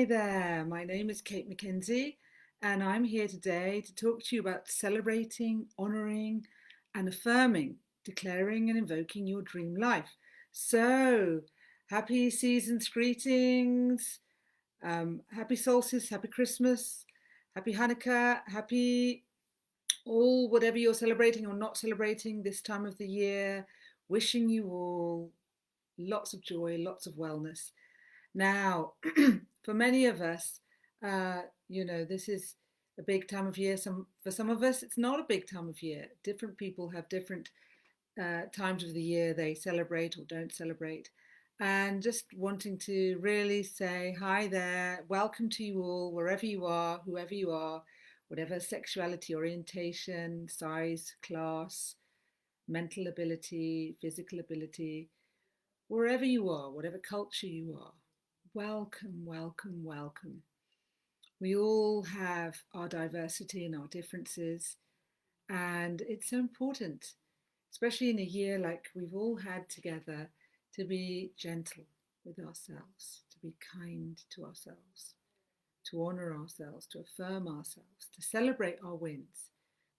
Hey there, my name is Cate Mackenzie, and I'm here today to talk to you about celebrating, honouring, and affirming, declaring and invoking your dream life. So, happy season's greetings, happy solstice, happy Christmas, happy Hanukkah, happy all whatever you're celebrating or not celebrating this time of the year. Wishing you all lots of joy, lots of wellness. Now, for many of us, this is a big time of year. For some of us, it's not a big time of year. Different people have different times of the year they celebrate or don't celebrate. And just wanting to really say hi there, welcome to you all, wherever you are, whoever you are, whatever sexuality, orientation, size, class, mental ability, physical ability, wherever you are, whatever culture you are. Welcome, welcome, welcome. We all have our diversity and our differences, and it's so important, especially in a year like we've all had together, to be gentle with ourselves, to be kind to ourselves, to honour ourselves, to affirm ourselves, to celebrate our wins,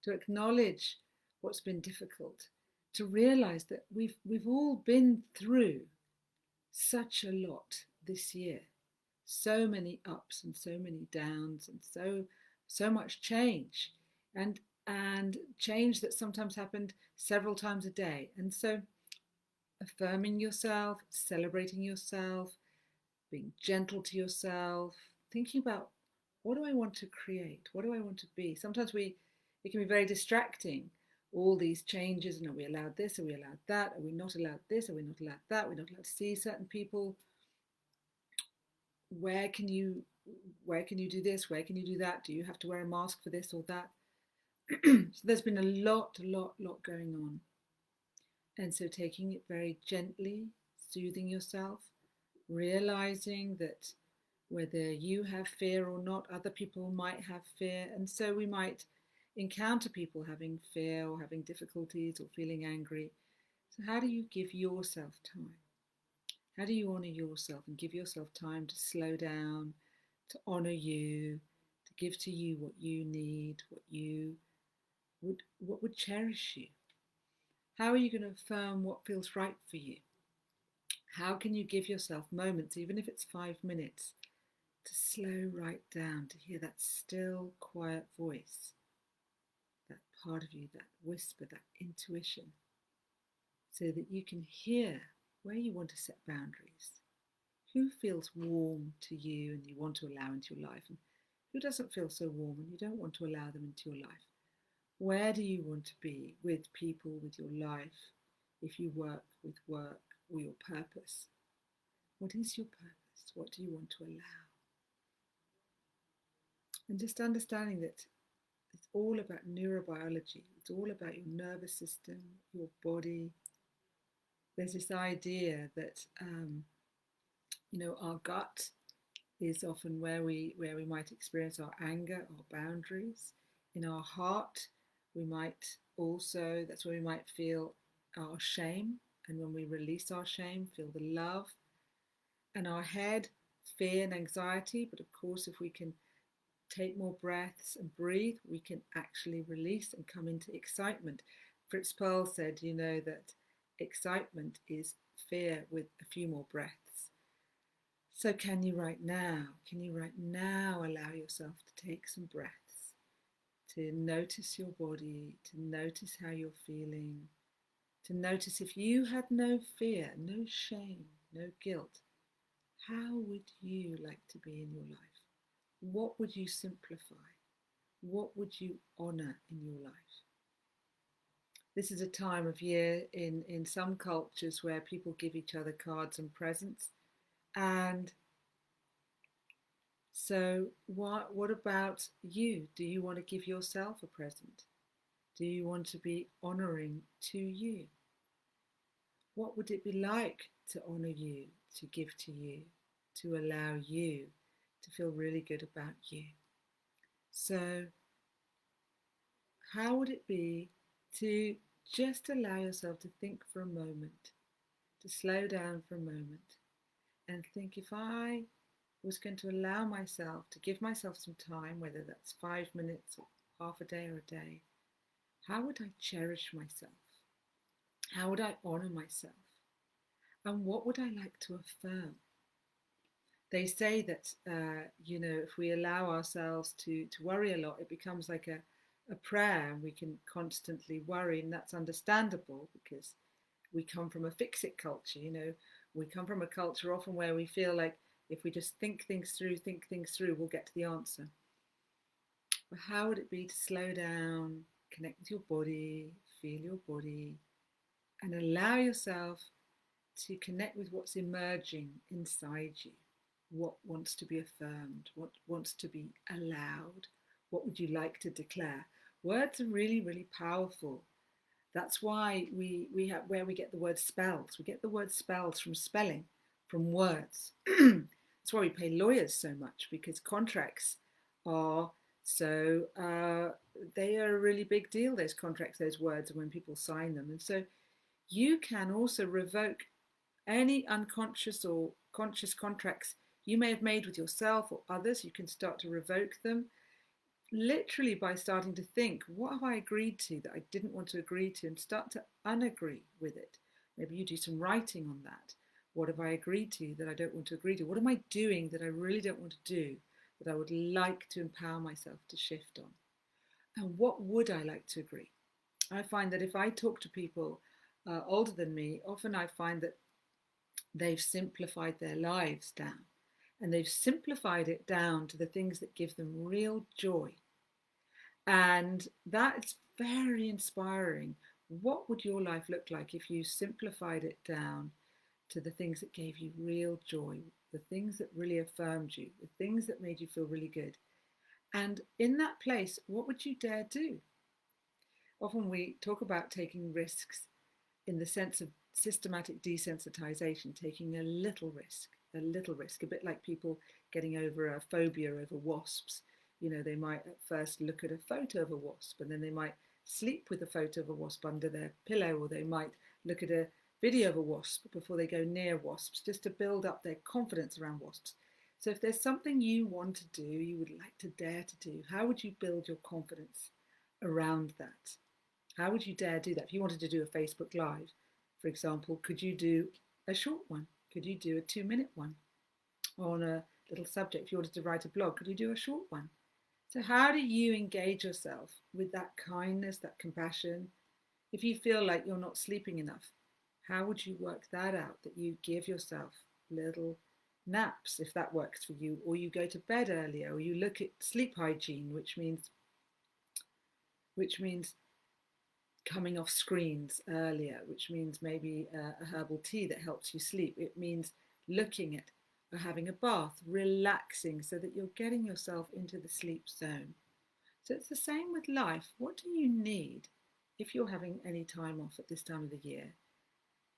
to acknowledge what's been difficult, to realise that we've all been through such a lot this year, so many ups and so many downs, and so much change, and change that sometimes happened several times a day. And so affirming yourself, celebrating yourself, being gentle to yourself, thinking about, what do I want to create, what do I want to be? Sometimes it can be very distracting, all these changes, and are we allowed this, are we allowed that, are we not allowed this, are we not allowed that, we're not allowed to see certain people, where can you do this, where can you do that, do you have to wear a mask for this or that? So there's been a lot going on, and so taking it very gently, soothing yourself, realizing that whether you have fear or not, other people might have fear, and so we might encounter people having fear or having difficulties or feeling angry. So how do you give yourself time? How do you honour yourself and give yourself time to slow down, to honour you, to give to you what you need, what would cherish you? How are you going to affirm what feels right for you? How can you give yourself moments, even if it's 5 minutes, to slow right down, to hear that still, quiet voice, that part of you, that whisper, that intuition, so that you can hear where you want to set boundaries? Who feels warm to you and you want to allow into your life, and who doesn't feel so warm and you don't want to allow them into your life? Where do you want to be with people, with your life, if you work with work or your purpose? What is your purpose? What do you want to allow? And just understanding that it's all about neurobiology. It's all about your nervous system, your body. There's this idea that our gut is often where we might experience our anger, our boundaries. In our heart, we might also, that's where we might feel our shame, and when we release our shame, feel the love. And our head, fear and anxiety. But of course, if we can take more breaths and breathe, we can actually release and come into excitement. Fritz Perls said, that excitement is fear with a few more breaths. So can you right now allow yourself to take some breaths, to notice your body, to notice how you're feeling, to notice if you had no fear, no shame, no guilt, how would you like to be in your life? What would you simplify? What would you honour in your life? This is a time of year in some cultures where people give each other cards and presents. And so what about you? Do you want to give yourself a present? Do you want to be honouring to you? What would it be like to honour you, to give to you, to allow you to feel really good about you? So how would it be to just allow yourself to think for a moment, to slow down for a moment and think, if I was going to allow myself to give myself some time, whether that's 5 minutes or half a day or a day, how would I cherish myself? How would I honor myself? And what would I like to affirm? They say that, if we allow ourselves to worry a lot, it becomes like a prayer, and we can constantly worry. And that's understandable because we come from a fix-it culture. We come from a culture often where we feel like if we just think things through, we'll get to the answer. But how would it be to slow down, connect with your body, feel your body, and allow yourself to connect with what's emerging inside you? What wants to be affirmed? What wants to be allowed? What would you like to declare? Words are really, really powerful. That's why we have where we get the word spells. We get the word spells from spelling, from words. That's why we pay lawyers so much, because contracts are they are a really big deal, those contracts, those words, and when people sign them. And so you can also revoke any unconscious or conscious contracts you may have made with yourself or others. You can start to revoke them literally by starting to think, what have I agreed to that I didn't want to agree to, and start to unagree with it. Maybe you do some writing on that. What have I agreed to that I don't want to agree to? What am I doing that I really don't want to do, that I would like to empower myself to shift on? And what would I like to agree? I find that if I talk to people older than me, often I find that they've simplified their lives down, and they've simplified it down to the things that give them real joy. And that's very inspiring. What would your life look like if you simplified it down to the things that gave you real joy, the things that really affirmed you, the things that made you feel really good? And in that place, what would you dare do? Often we talk about taking risks in the sense of systematic desensitization, taking a little risk, a bit like people getting over a phobia over wasps. They might at first look at a photo of a wasp, and then they might sleep with a photo of a wasp under their pillow, or they might look at a video of a wasp before they go near wasps, just to build up their confidence around wasps. So if there's something you want to do, you would like to dare to do, how would you build your confidence around that? How would you dare do that? If you wanted to do a Facebook Live, for example, could you do a short one? Could you do a 2-minute one on a little subject? If you wanted to write a blog, could you do a short one? So how do you engage yourself with that kindness, that compassion? If you feel like you're not sleeping enough, how would you work that out? That you give yourself little naps, if that works for you, or you go to bed earlier, or you look at sleep hygiene, which means coming off screens earlier, which means maybe a herbal tea that helps you sleep. It means looking at or having a bath, relaxing, so that you're getting yourself into the sleep zone. So it's the same with life. What do you need if you're having any time off at this time of the year?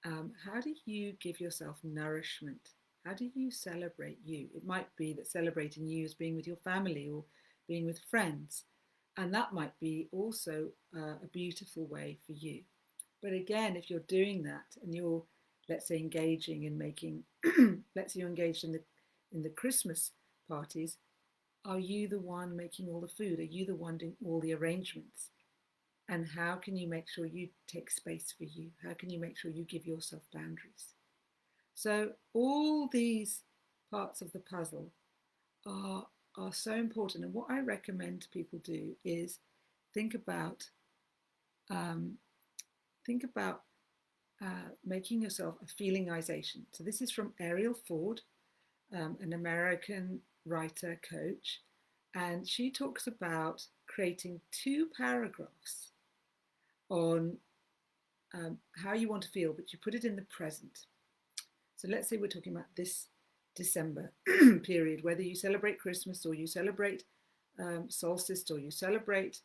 How do you give yourself nourishment? How do you celebrate you? It might be that celebrating you is being with your family or being with friends. And that might be also a beautiful way for you. But again, if you're doing that and you're, let's say, engaging in making, let's say you're engaged in the Christmas parties, are you the one making all the food? Are you the one doing all the arrangements? And how can you make sure you take space for you? How can you make sure you give yourself boundaries? So all these parts of the puzzle are so important. And what I recommend people do is think about making yourself a feelingization. So this is from Ariel Ford, an American writer coach, and she talks about creating 2 paragraphs on how you want to feel, but you put it in the present. So let's say we're talking about this December period, whether you celebrate Christmas or you celebrate solstice or you celebrate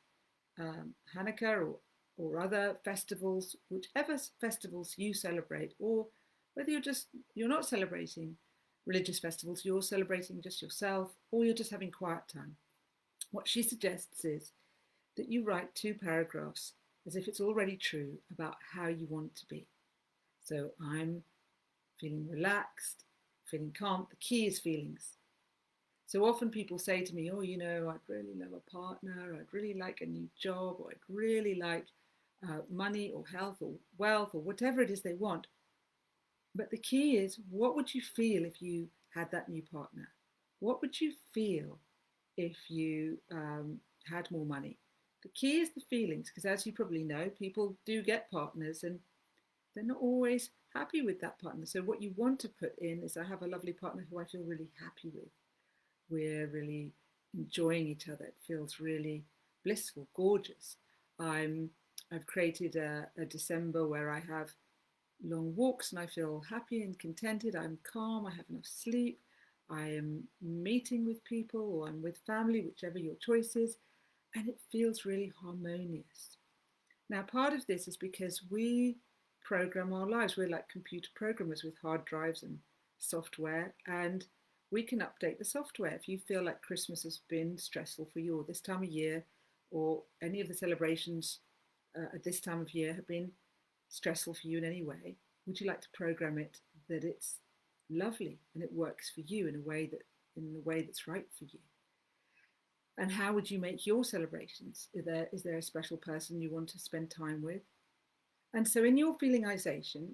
Hanukkah or other festivals, whichever festivals you celebrate, or whether you're not celebrating religious festivals, you're celebrating just yourself, or you're just having quiet time. What she suggests is that you write 2 paragraphs as if it's already true about how you want to be. So I'm feeling relaxed, feeling calm. The key is feelings. So often people say to me, oh, I'd really love a partner, I'd really like a new job, or I'd really like money or health or wealth or whatever it is they want. But the key is, what would you feel if you had that new partner? What would you feel if you had more money? The key is the feelings, because as you probably know, people do get partners and they're not always happy with that partner. So what you want to put in is, I have a lovely partner who I feel really happy with. We're really enjoying each other. It feels really blissful, gorgeous. I've created a December where I have long walks and I feel happy and contented. I'm calm, I have enough sleep, I am meeting with people or I'm with family, whichever your choice is, and it feels really harmonious. Now, part of this is because we program our lives. We're like computer programmers with hard drives and software, and we can update the software. If you feel like Christmas has been stressful for you, or this time of year, or any of the celebrations at this time of year have been stressful for you in any way, would you like to program it that it's lovely and it works for you in a way that's right for you? And how would you make your celebrations? Is there a special person you want to spend time with? And so in your feelingization,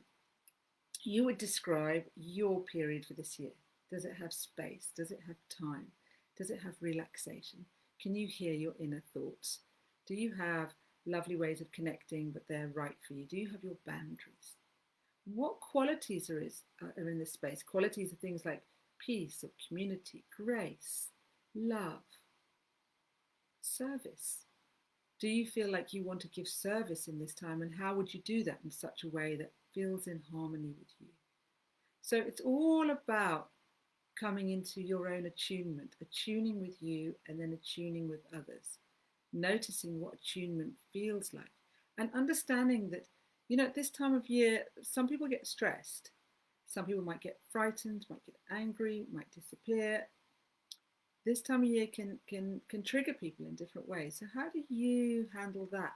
you would describe your period for this year. Does it have space? Does it have time? Does it have relaxation? Can you hear your inner thoughts? Do you have lovely ways of connecting, but they're right for you? Do you have your boundaries? What qualities are in this space? Qualities are things like peace or community, grace, love, service. Do you feel like you want to give service in this time, and how would you do that in such a way that feels in harmony with you? So it's all about coming into your own attunement, attuning with you and then attuning with others, noticing what attunement feels like, and understanding that, at this time of year, some people get stressed. Some people might get frightened, might get angry, might disappear. This time of year can trigger people in different ways. So how do you handle that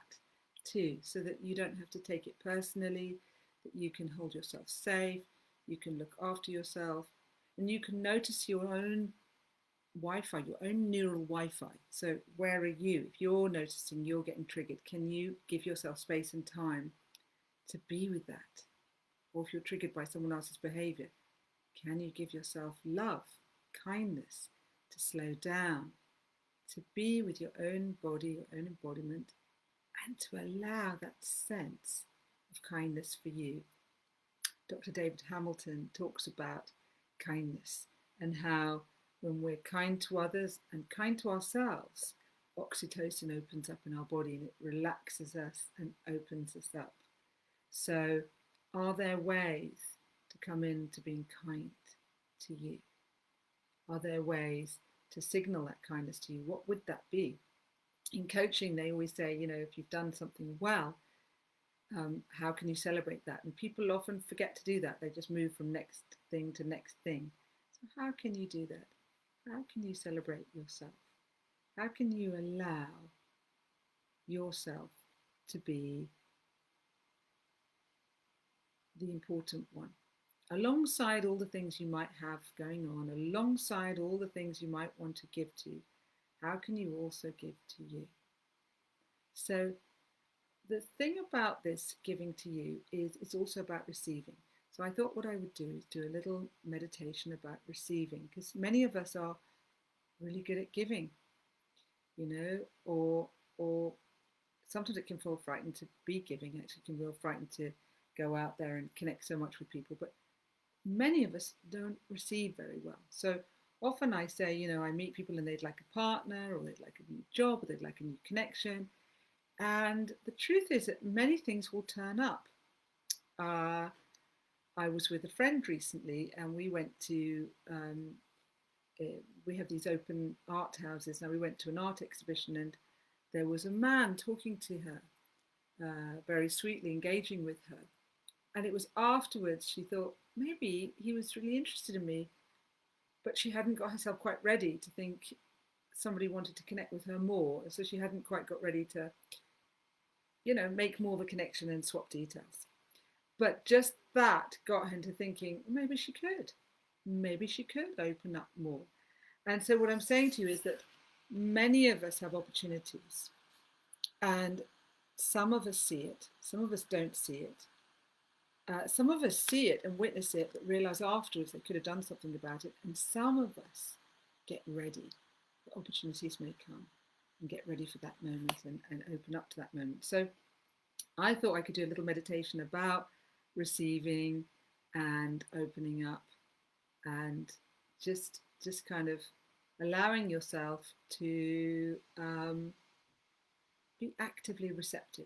too, so that you don't have to take it personally, that you can hold yourself safe, you can look after yourself, and you can notice your own Wi-Fi, your own neural Wi-Fi. So where are you? If you're noticing you're getting triggered, can you give yourself space and time to be with that? Or if you're triggered by someone else's behavior, can you give yourself love, kindness, to slow down, to be with your own body, your own embodiment, and to allow that sense of kindness for you? Dr. David Hamilton talks about kindness and how when we're kind to others and kind to ourselves, oxytocin opens up in our body and it relaxes us and opens us up. So are there ways to come into being kind to you? Are there ways to signal that kindness to you? What would that be? In coaching, they always say, if you've done something well, how can you celebrate that? And people often forget to do that. They just move from next thing to next thing. So how can you do that? How can you celebrate yourself? How can you allow yourself to be the important one? Alongside all the things you might have going on, alongside all the things you might want to give to, how can you also give to you? So the thing about this giving to you is it's also about receiving. So I thought what I would do is do a little meditation about receiving, because many of us are really good at giving, or sometimes it can feel frightened to be giving. Actually, it can feel frightened to go out there and connect so much with people. But many of us don't receive very well. So often I say, I meet people and they'd like a partner, or they'd like a new job, or they'd like a new connection. And the truth is that many things will turn up. I was with a friend recently and we went to, we have these open art houses. Now we went to an art exhibition and there was a man talking to her, very sweetly engaging with her. And it was afterwards she thought, maybe he was really interested in me, but she hadn't got herself quite ready to think somebody wanted to connect with her more. So she hadn't quite got ready to, make more of a connection and swap details. But just that got her into thinking, maybe she could open up more. And so what I'm saying to you is that many of us have opportunities, and some of us see it, some of us don't see it. Some of us see it and witness it, but realize afterwards they could have done something about it. And some of us get ready that opportunities may come and get ready for that moment and open up to that moment. So I thought I could do a little meditation about receiving and opening up and just kind of allowing yourself to be actively receptive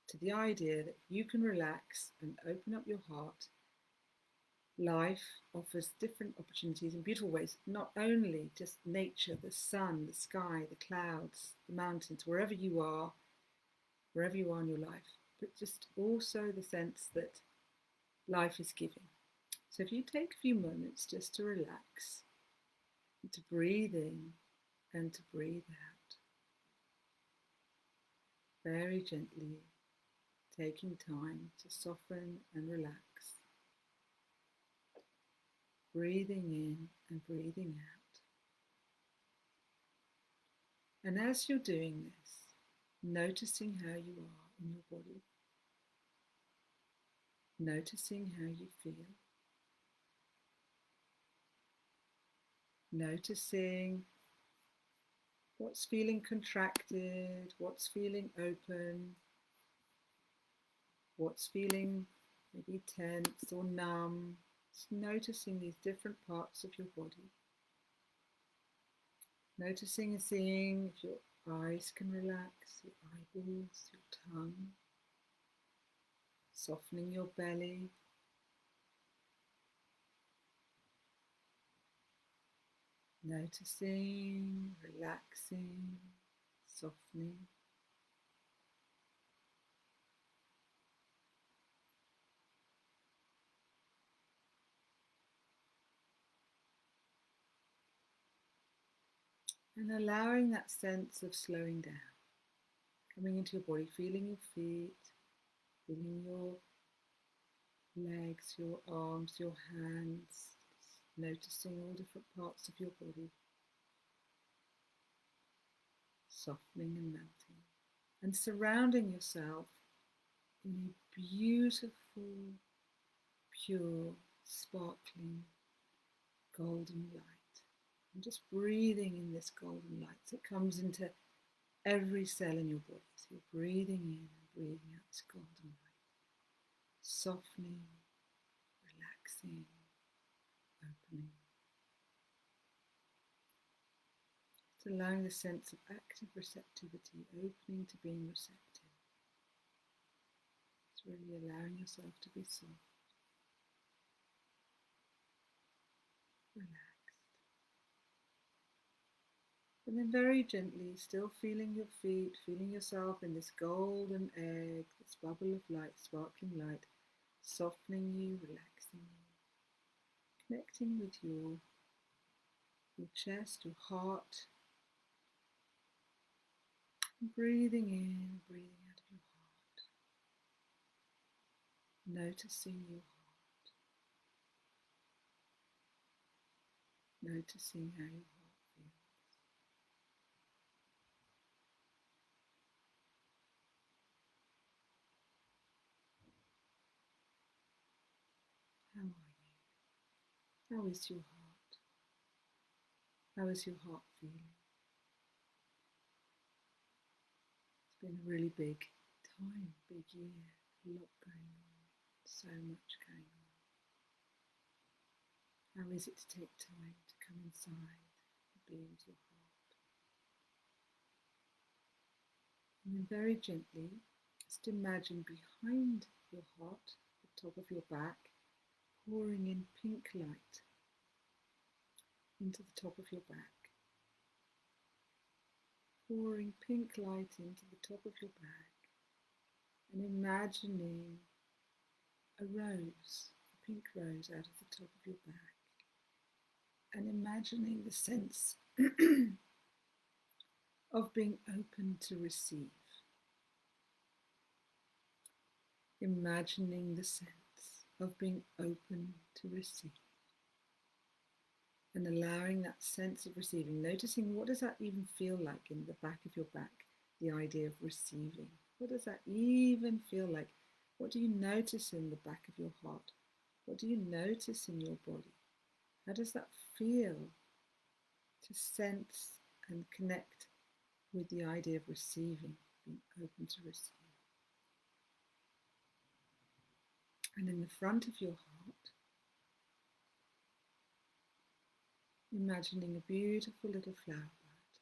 to the idea that you can relax and open up your heart. Life offers different opportunities in beautiful ways, not only just nature, the sun, the sky, the clouds, the mountains, wherever you are in your life, but just also the sense that life is giving. So if you take a few moments just to relax, to breathe in and to breathe out, very gently taking time to soften and relax, breathing in and breathing out. And as you're doing this, noticing how you are in your body, noticing how you feel, noticing what's feeling contracted, what's feeling open, what's feeling maybe tense or numb. Just noticing these different parts of your body. Noticing and seeing if your eyes can relax, your eyeballs, your tongue, softening your belly. Noticing, relaxing, softening. And allowing that sense of slowing down, coming into your body, feeling your feet, feeling your legs, your arms, your hands, noticing all different parts of your body, softening and melting, and surrounding yourself in a beautiful, pure, sparkling, golden light. And just breathing in this golden light so it comes into every cell in your body. So you're breathing in and breathing out this golden light, softening, relaxing, opening. Just allowing the sense of active receptivity, opening to being receptive. It's really allowing yourself to be soft, relaxed. And then very gently, still feeling your feet, feeling yourself in this golden egg, this bubble of light, sparkling light, softening you, relaxing you, connecting with your chest, your heart, and breathing in, breathing out of your heart, noticing your heart, noticing how your heart feels. How are you? How is your heart? How is your heart feeling? It's been a really big time, big year, a lot going on, so much going on. How is it to take time to come inside and be with your heart? And then very gently, just imagine behind your heart, the top of your back, pouring in pink light into the top of your back. Pouring pink light into the top of your back and imagining a rose, a pink rose out of the top of your back, and imagining the sense of being open to receive. Imagining the sense of being open to receive. and allowing that sense of receiving, noticing what does that even feel like in the back of your back, the idea of receiving. What does that even feel like? What do you notice in the back of your heart? What do you notice in your body? How does that feel to sense and connect with the idea of receiving, being open to receive? And in the front of your heart, imagining a beautiful little flower bud.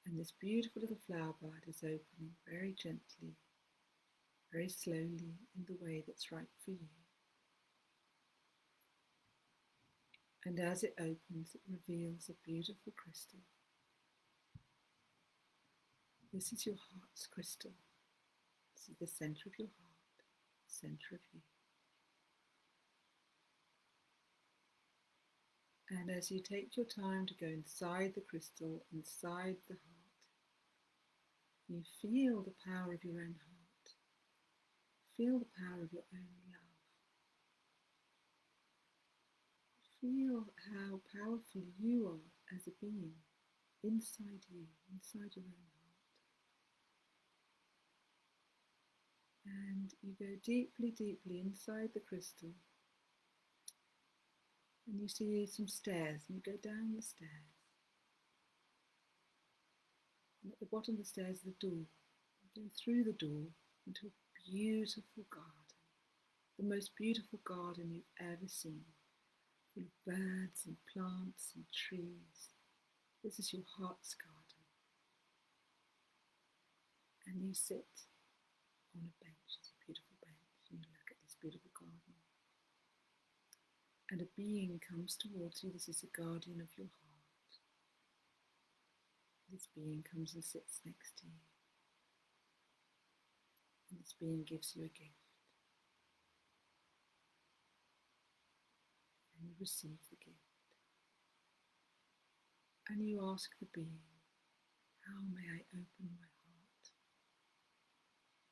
And this beautiful little flower bud is opening very gently, very slowly, in the way that's right for you. And as it opens, it reveals a beautiful crystal. This is your heart's crystal. This is the center of your heart, center of you. And as you take your time to go inside the crystal, inside the heart, you feel the power of your own heart. Feel the power of your own love. Feel how powerful you are as a being inside you, inside your own heart. And you go deeply, deeply inside the crystal, and you see some stairs, and you go down the stairs. And at the bottom of the stairs is a door. You go through the door into a beautiful garden, the most beautiful garden you've ever seen, full of birds and plants and trees. This is your heart's garden. And you sit on a bench, it's a beautiful bench, and you look at this beautiful garden. And a being comes towards you. This is the guardian of your heart. This being comes and sits next to you. And this being gives you a gift. And you receive the gift. And you ask the being, how may I open my heart?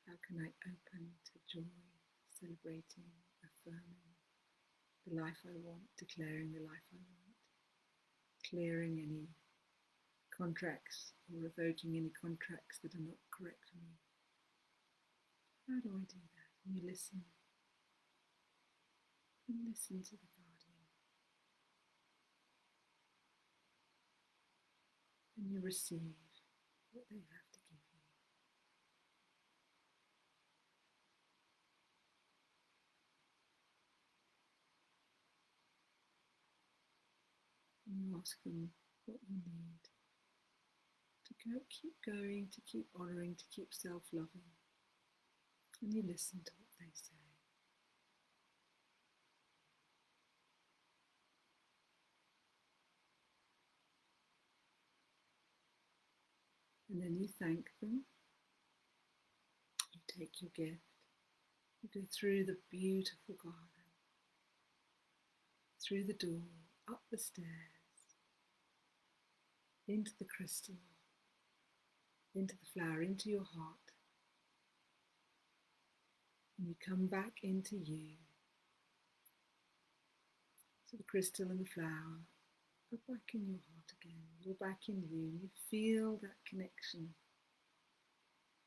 How can I open to joy, celebrating, affirming the life I want, declaring the life I want, clearing any contracts or revoking any contracts that are not correct for me? How do I do that? And you listen. And listen to the guardian. And you receive what they have to give you. And you ask them what you need to keep going, to keep honouring, to keep self-loving. And you listen to what they say. And then you thank them. You take your gift. You go through the beautiful garden, through the door, up the stairs, into the crystal, into the flower, into your heart. And you come back into you. So the crystal and the flower are back in your heart again. You're back in you, and you feel that connection.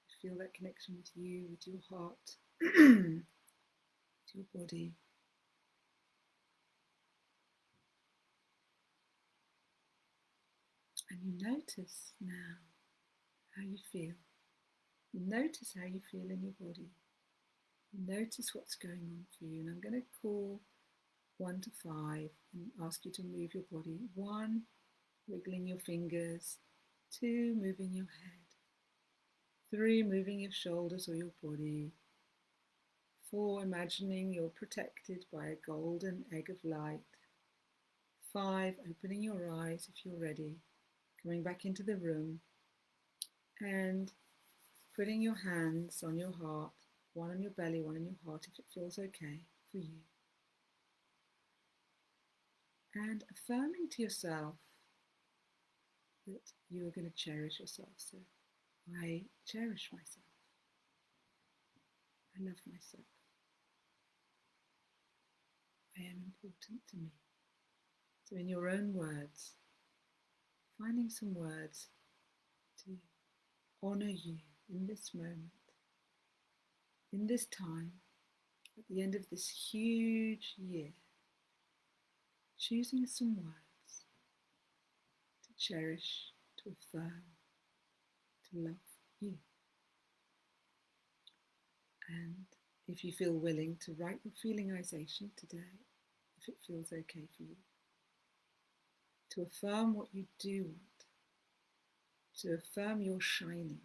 You feel that connection with you, with your heart, with your body. And you notice now how you feel. You notice how you feel in your body. You notice what's going on for you. And I'm going to call 1 to 5 and ask you to move your body. 1, wiggling your fingers. 2, moving your head. 3, moving your shoulders or your body. 4, imagining you're protected by a golden egg of light. 5, opening your eyes if you're ready. Coming back into the room. And putting your hands on your heart. 1 on your belly, 1 on your heart if it feels okay for you. And affirming to yourself that you are going to cherish yourself. So I cherish myself. I love myself. I am important to me. So in your own words, finding some words to honour you in this moment, in this time, at the end of this huge year, choosing some words to cherish, to affirm, to love you. And if you feel willing to write your feelingization today, if it feels okay for you, to affirm what you do want, to affirm your shining.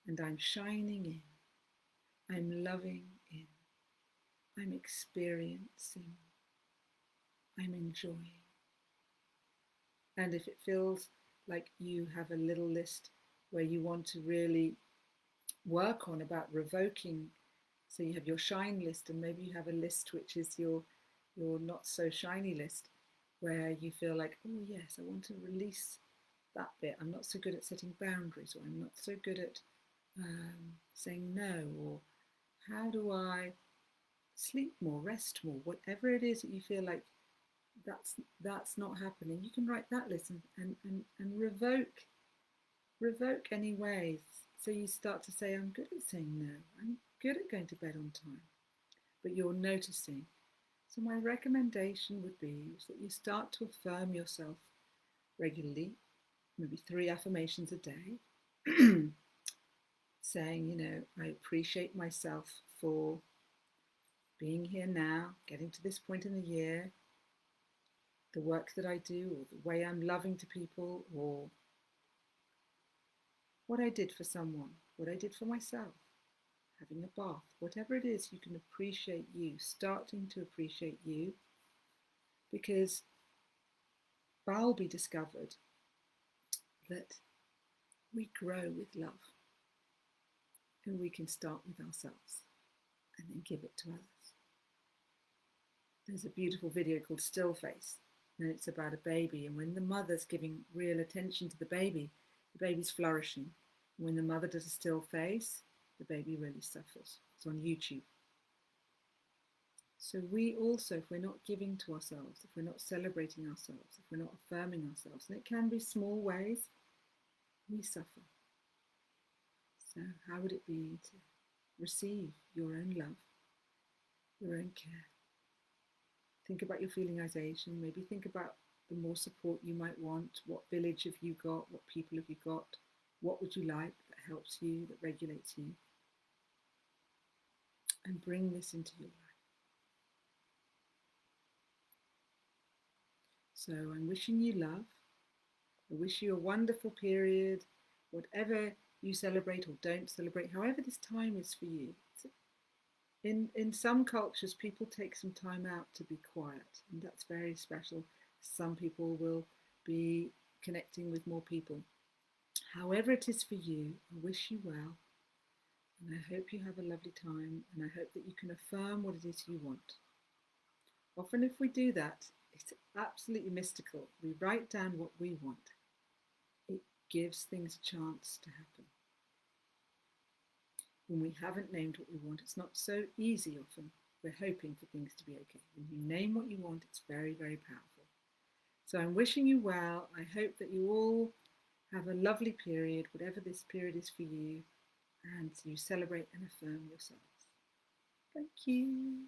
And I'm shining in, I'm loving in, I'm experiencing, I'm enjoying. And if it feels like you have a little list where you want to really work on about revoking, so you have your shine list, and maybe you have a list which is your not so shiny list, where you feel like, oh yes, I want to release that bit. I'm not so good at setting boundaries, or I'm not so good at saying no, or how do I sleep more, rest more, whatever it is that you feel like that's not happening. You can write that list and revoke any ways. So you start to say, I'm good at saying no, I'm good at going to bed on time, but you're noticing. So my recommendation would be that you start to affirm yourself regularly, maybe 3 affirmations a day, saying, I appreciate myself for being here now, getting to this point in the year, the work that I do, or the way I'm loving to people, or what I did for someone, what I did for myself, having a bath, whatever it is, you can appreciate you, starting to appreciate you, because Bowlby discovered that we grow with love, and we can start with ourselves and then give it to others. There's a beautiful video called Still Face, and it's about a baby, and when the mother's giving real attention to the baby's flourishing. When the mother does a still face, the baby really suffers. It's on YouTube. So we also, if we're not giving to ourselves, if we're not celebrating ourselves, if we're not affirming ourselves, and it can be small ways, we suffer. So how would it be to receive your own love, your own care? Think about your feelingization. Maybe think about the more support you might want. What village have you got? What people have you got? What would you like that helps you, that regulates you? And bring this into your life. So I'm wishing you love. I wish you a wonderful period, whatever you celebrate or don't celebrate, however this time is for you. In some cultures, people take some time out to be quiet, and that's very special. Some people will be connecting with more people. However it is for you, I wish you well, and I hope you have a lovely time, and I hope that you can affirm what it is you want. Often if we do that, it's absolutely mystical. We write down what we want. It gives things a chance to happen. When we haven't named what we want, it's not so easy often. We're hoping for things to be okay. When you name what you want, it's very, very powerful. So I'm wishing you well. I hope that you all have a lovely period, whatever this period is for you, and you celebrate and affirm yourselves. Thank you.